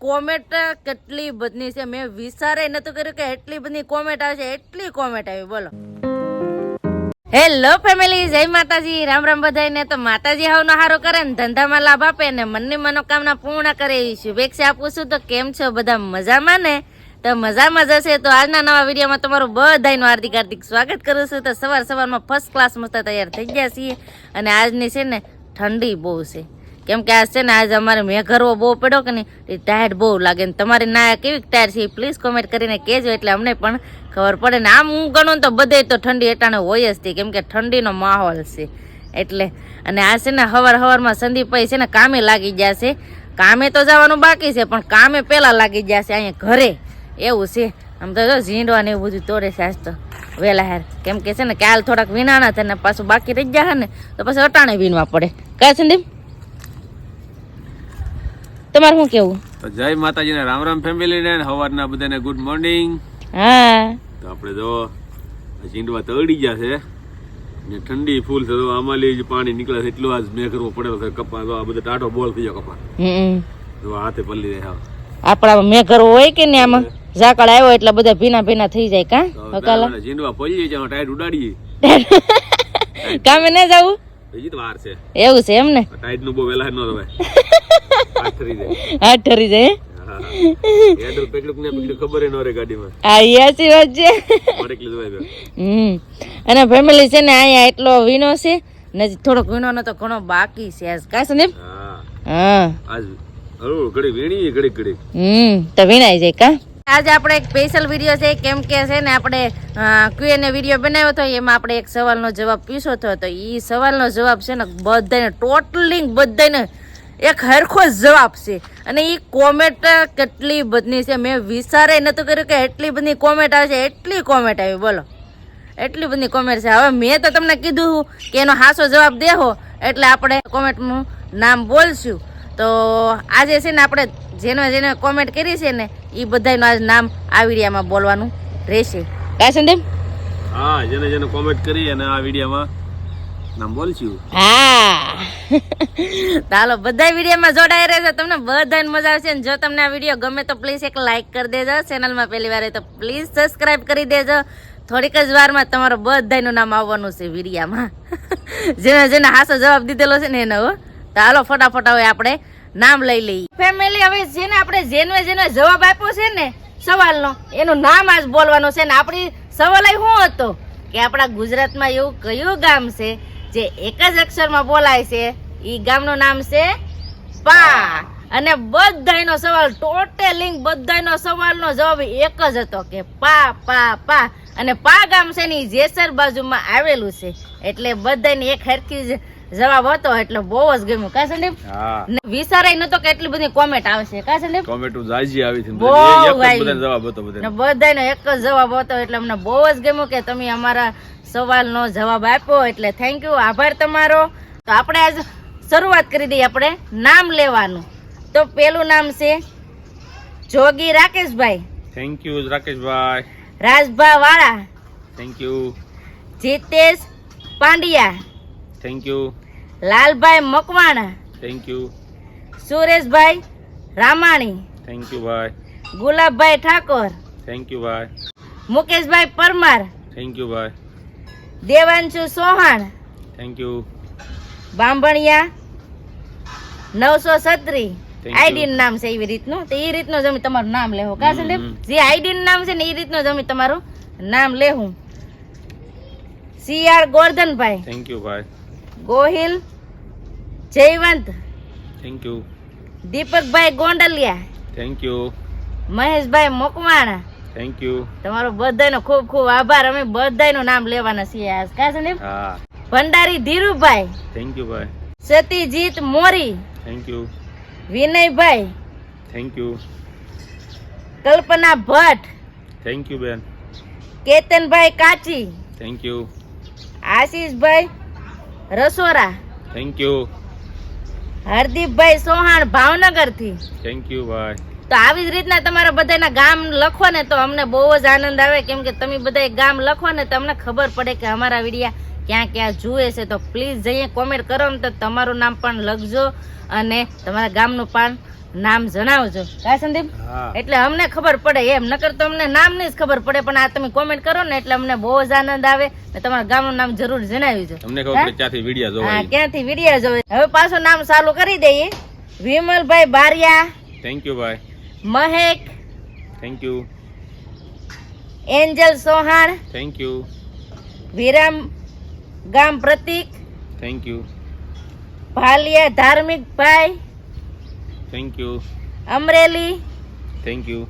Comment કેટલી બધી છે, મેં વિચારે નતું કર્યું કે એટલી બધી કોમેન્ટ આવશે, એટલી કોમેન્ટ આવી. બોલો. હેલો ફેમિલી, જય માતાજી, રામ રામ બધાને. તો માતાજી હાવનો હારો કરે ને ધંધામાં લાભ આપે ને મનની મનોકામના પૂર્ણ કરે એવી શુભેચ્છા આપું છું. તો કેમ છો બધા, મજામાં ને? તો મજામાં જશે. તો આજના નવા વિડીયોમાં તમારું બધાનું હાર્દિક હાર્દિક સ્વાગત કરું છું. તો સવારમાં ફર્સ્ટ ક્લાસ મસ્ત તૈયાર થઈ ગયા છીએ. અને આજની છે ને ઠંડી બહુ છે, કેમ કે આજ છે ને આજ અમારે મેઘરવો બહુ પડ્યો કે નહીં, એ ટાયર્ડ બહુ લાગે ને તમારી ના કેવી ટાયર છે પ્લીઝ કોમેન્ટ કરીને કહેજો, એટલે અમને પણ ખબર પડે ને. આમ હું ગણું તો બધે તો ઠંડી એટાણે હોય જ, કેમ કે ઠંડીનો માહોલ છે એટલે. અને આ છે ને સવારમાં સંદીપભાઈ છે ને કામે લાગી ગયા છે. કામે તો જવાનું બાકી છે પણ કામે પહેલા લાગી ગયા છે અહીંયા ઘરે, એવું છે. આમ તો જો ઝીંડવા ને એવું બધું તોડે છે આજ તો વહેલા હેર, કેમ કે છે ને કાલ થોડાક વીણાના થાય ને પાછું બાકી રહી ગયા ને તો પછી અટાણે વીણવા પડે. કા સંદીપ, તમારે શું કેવું? જય માતાજી ને રામ રામ ફેમિલી ને સવારના બધાને ગુડ મોર્નિંગ. હા, તો આપણે જો ચીંડવા તળી ગયા છે ને ઠંડી ફૂલ છે, તો આમાં પાણી નીકળે છે એટલું આજ મેં કરવો પડેલો છે. કપા તો આ બધા ટાઢો બોલ થઈ ગયો કપા, જો હાથે પલ્લી રહે. આપડા મેઘર હોય કે ને આમાં ઝાકળ આવ્યો એટલે બધા ભીના થઈ જાય. કા હકાલા ચીંડવા પડી જાય, ટાયર ઉડાડીએ કામે ન જવું, હજી તો વાર છે. એવું છે એમ ને? ટાયર નું બહુ વેલા ન રવાય, હાથ ઠરી જાય. હાથ ઠરી જાય. અને ફેમિલી છે ને અહીંયા એટલો વીણો છે ને, થોડોક વીણો નો તો ઘણો બાકી છે આજ. કા સંદીપ? હા, ઘડી વીણી ઘડી તો વીણાઈ જાય. કા આજે આપણે એક સ્પેશિયલ વિડીયો છે, કેમ કે છે ને આપણે Q&A વિડીયો બનાવ્યો હતો, એમાં આપણે એક સવાલનો જવાબ પૂછ્યો હતો. તો એ સવાલનો જવાબ છે ને બધાને ટોટલી બધાને એક હરખો જ જવાબ છે. અને એ કોમેન્ટ કેટલી બધી છે, મેં વિચારે નતું કર્યું કે એટલી બધી કોમેન્ટ આવશે, એટલી કોમેન્ટ આવી. બોલો, એટલી બધી કોમેન્ટ છે. હવે મેં તો તમને કીધું કે એનો સાચો જવાબ દેહો એટલે આપણે કોમેન્ટનું નામ બોલશું. તો આજે છે ને આપણે જેને કોમેન્ટ કરી છે ને એ બધાનું આજ નામ આ વિડીયામાં બોલવાનું રહેશે. કા સંદીપ? હા, જેને કોમેન્ટ કરી અને આ વિડીયામાં નામ બોલશું. હા, ચાલો બધા વિડીયોમાં જોડાઈ રહેશે, તમને બધાને મજા આવશે. ને જો તમને આ વિડીયો ગમે તો પ્લીઝ એક લાઈક કરી દેજો, ચેનલમાં પહેલી વાર તો પ્લીઝ સબસ્ક્રાઇબ કરી દેજો. થોડીક જ વારમાં તમારો બધાનું નામ આવવાનું છે વિડીયામાં. જેને હાસો જવાબ દીધેલો છે ને એનો. ચાલો ફટાફટ હવે આપણે નામ લઈ લઈએ. ફેમિલી, હવે જેને આપણે જેને જવાબ આપ્યો છે ને સવાલનો, એનું નામ આજ બોલવાનું છે. ને આપણી સવાલ શું હતો કે આપણા ગુજરાતમાં એવું કયું ગામ છે જે એક જ અક્ષરમાં બોલાય છે? ઈ ગામનું નામ છે પા. અને બધાયનો સવાલ ટોટલિંગ બધાયનો સવાલનો જવાબ એક જ હતો કે પા પા પા. અને પા ગામ છે ને જેસર બાજુમાં આવેલું છે, એટલે બધાને એક હરખી જવાબ હતો, એટલે બહુ જ ગમ્યું. કા સંદીપ? વિચારાય નતો કે એટલી બધી કોમેન્ટ આવશે. કા સંદીપ? કોમેન્ટ જાજી આવી હતી, જવાબ હતો બધાનો એક જ જવાબ હતો, એટલે અમને બહુ જ ગમ્યું કે તમે અમારા સવાલનો જવાબ આપ્યો, એટલે થેન્ક યુ, આભાર તમારો. તો આપણે આજ શરૂઆત કરી દઈએ આપણે નામ લેવાનું. તો પેલું નામ છે જોગી રાકેશભાઈ. થેન્ક યુ રાકેશભાઈ. રાજભા વાળા. Thank you. Jitesh Pandya. Thank you. Lalbhai Makwana. Thank you. Sureshbhai Ramani. Thank you ભાઈ. ગુલાબભાઈ ઠાકોર. થેન્ક યુ ભાઈ. મુકેશભાઈ પરમાર. થેન્ક યુ ભાઈ. Devanshu Sohan. Thank you. Bambhaniya 936 ID નામ છે એવી રીતનું. તો એ રીતનું જમી તમારું નામ લેવું. કા સંદીપ? જે આઈડી નામ છે ને એ રીતનું જમી તમારું નામ લેવું. CR ગોરધનભાઈ. થેન્ક યુ ભાઈ. Gohil Jaywant. Thank you. Deepakbhai Gondaliya. Thank you. Maheshbhai Makwana. Thank you. તમારો બધાનો ખૂબ ખૂબ આભાર. અમે બધાનું નામ લેવાના છીએ આજ. કા સંદીપ? હા. ભંડારી ધીરુભાઈ. થેન્ક યુ ભાઈ. Satijit Mori. Thank you. Vinaybhai. Thank you. Kalpana Bhatt. Thank you બેન. Ketanbhai Kachhi. Thank you. Ashishbhai Rasora. Thank you. Hardipbhai Sohan Bhavnagar થી. થેન્ક યુ ભાઈ. તો આવી જ રીતના તમારા બધાના ગામ લખો ને તો અમને બહુ જ આનંદ આવે, કેમ કે તમે બધા ગામ લખો ને તો અમને ખબર પડે કે અમારા વિડીયા ક્યાં ક્યાં જુએ છે તો પ્લીઝ જઈએ કોમેન્ટ કરો ને તો તમારું નામ પણ લખજો અને તમારા ગામનું પણ નામ જણાવજો. કા સંદીપ? એટલે અમને ખબર પડે એમ, નકર તો અમને નામની જ ખબર પડે, પણ આ તમે કોમેન્ટ કરો ને એટલે અમને બહુ જ આનંદ આવે ને તમારા ગામનું નામ જરૂર જણાવજો. તમને ખબર પડે ક્યાંથી વિડિયો જોવાય. હા, ક્યાંથી વિડિયો જોવે. હવે પાછું નામ ચાલુ કરી દઈએ. વિમલભાઈ બારિયા, થેન્ક યુ ભાઈ. Mahek, thank you. Angel Sohan, thank you. Viramgam Pratik, thank you. Bhaliya Dharmik bhai, thank you. Amreli, thank you.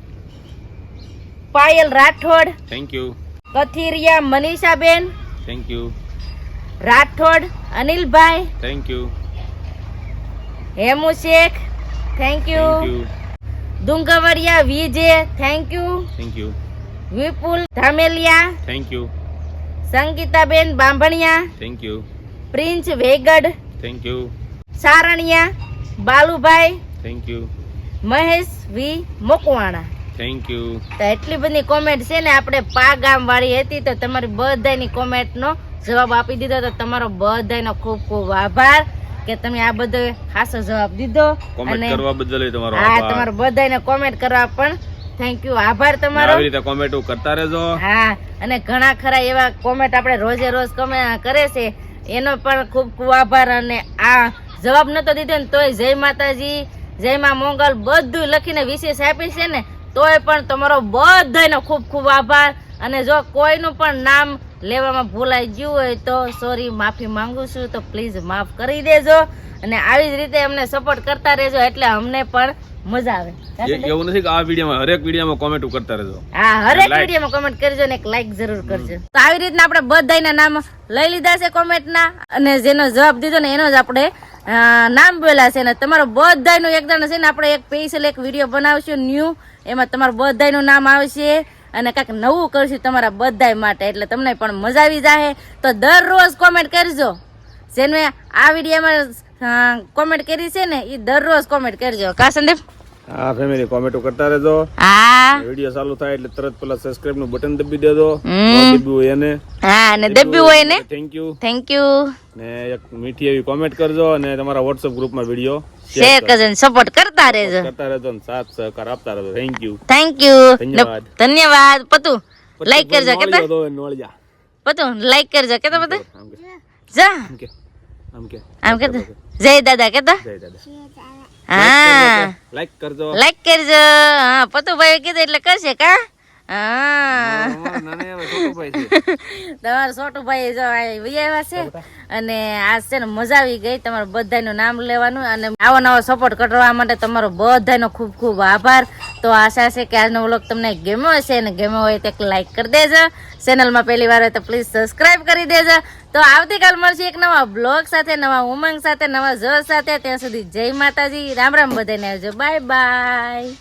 Payal Rathod, thank you. Kathiriya Manishaben, thank you. Rathod Anilbhai, thank you. Hemu Shaikh, thank you. Thank you. Dungavadiya Vijay, thank you. Thank you. Vipul Dhameliya, thank you. Sangitaben Bambhaniya, thank you. Prince Vegad, thank you. Saraniya Balubhai, thank you. Mahesh V Makwana. Thank you. તો એટલી બધી comment છે ને, આપણે પા ગામ વાળી હતી તો તમારી બધાની કોમેન્ટ નો જવાબ આપી દીધો, તો તમારો બધાનો ખૂબ ખૂબ આભાર કે તમે આ બધો ખાસો જવાબ દીધો. કોમેન્ટ કરવા બદલ તમારો હા, આભાર. તમારો બધાને કોમેન્ટ કરવા પણ થેન્ક યુ, આભાર તમારો. આવી રીતે કોમેન્ટ કરતા રહેજો. હા, અને ઘણા ખરા એવા કોમેન્ટ આપણે રોજે રોજ કરે છે, એનો પણ ખૂબ ખૂબ આભાર. અને આ જવાબ નતો દીધો ને તોય જય માતાજી, જય માં મોગલ બધું લખીને વિશેષ આપી છે ને, તોય પણ તમારો બધાનો ખૂબ ખૂબ આભાર. અને જો કોઈનું પણ નામ લેવામાં ભૂલાઈ ગયું હોય તો સોરી, માફી માંગુ છું, તો પ્લીઝ માફ કરી દેજો. અને આવી જ રીતે અમને સપોર્ટ કરતા રહેજો એટલે અમને પણ મજા આવે. એવું નથી કે આ વિડીયોમાં હરેક વિડીયોમાં કોમેન્ટ કરતા રહેજો. હા, હરેક વિડીયોમાં કોમેન્ટ કરજો ને એક લાઈક જરૂર કરજો. તો આવી રીતના આપણે બધાના નામ લઈ લીધા છે કોમેન્ટના, અને જેનો જવાબ દીધો ને એનો જ આપણે નામ બોલ્યા છે. ને તમારો બધાનું એકદમ છે ને આપણે એક સ્પેશિયલ એક વિડીયો બનાવશું ન્યૂ, એમાં તમારું બધાનું નામ આવશે અને કાંઈક નવું કરશું તમારા બધા માટે, એટલે તમને પણ મજા આવી જાય. તો દરરોજ કોમેન્ટ કરજો, જેને આ વિડીયોમાં કોમેન્ટ કરી છે ને એ દરરોજ કોમેન્ટ કરજો. કા સંદીપ? હા ફેમિલી, કોમેન્ટો કરતા રહેજો. હા, વિડીયો ચાલુ થાય એટલે તરત પેલા સબસ્ક્રાઇબ નું બટન દબી દેજો. દબ્યું હોય એને. હા, અને દબ્યું હોય ને થેન્ક યુ. Thank you. ને એક મીઠી એવી કોમેન્ટ કરજો અને તમારા WhatsApp ગ્રુપમાં વિડીયો શેર કરજો, સપોર્ટ કરતા રહેજો. કરતા રહેજો અને સાથ સહકાર આપતા રહેજો. Thank you. Thank you. ધન્યવાદ. ધન્યવાદ. પતુ લાઈક કરજો કેતા. નોળિયા પતુ લાઈક કરજો કેતા બધા. આમ કે જા આમ કે આમ કે આમ કેતા. જય દાદા કેતા. જય દાદા. હા, લાઈક કરજો. લાઈક કરજો. હા, પતુભાઈ કીધું એટલે કરશે કા. હા, તમારા છોટુભાઈ જો આવ્યા છે અને આજ છે ને મજા આવી ગઈ. તમારું બધાનું નામ લેવાનું અને આવો નવો સપોર્ટ કરવા માટે તમારો બધાનો ખૂબ ખૂબ આભાર. તો આશા છે કે આજનો વ્લોગ તમને ગમ્યો હશે, અને ગમ્યો હોય તો એક લાઈક કરી દેજો. ચેનલમાં પહેલી વાર હોય તો પ્લીઝ સબસ્ક્રાઇબ કરી દેજો. તો આવતીકાલ મળશે એક નવા બ્લોગ સાથે, નવા ઉમંગ સાથે, નવા જોશ સાથે. ત્યાં સુધી જય માતાજી, રામ રામ બધાને આવજો. Bye bye.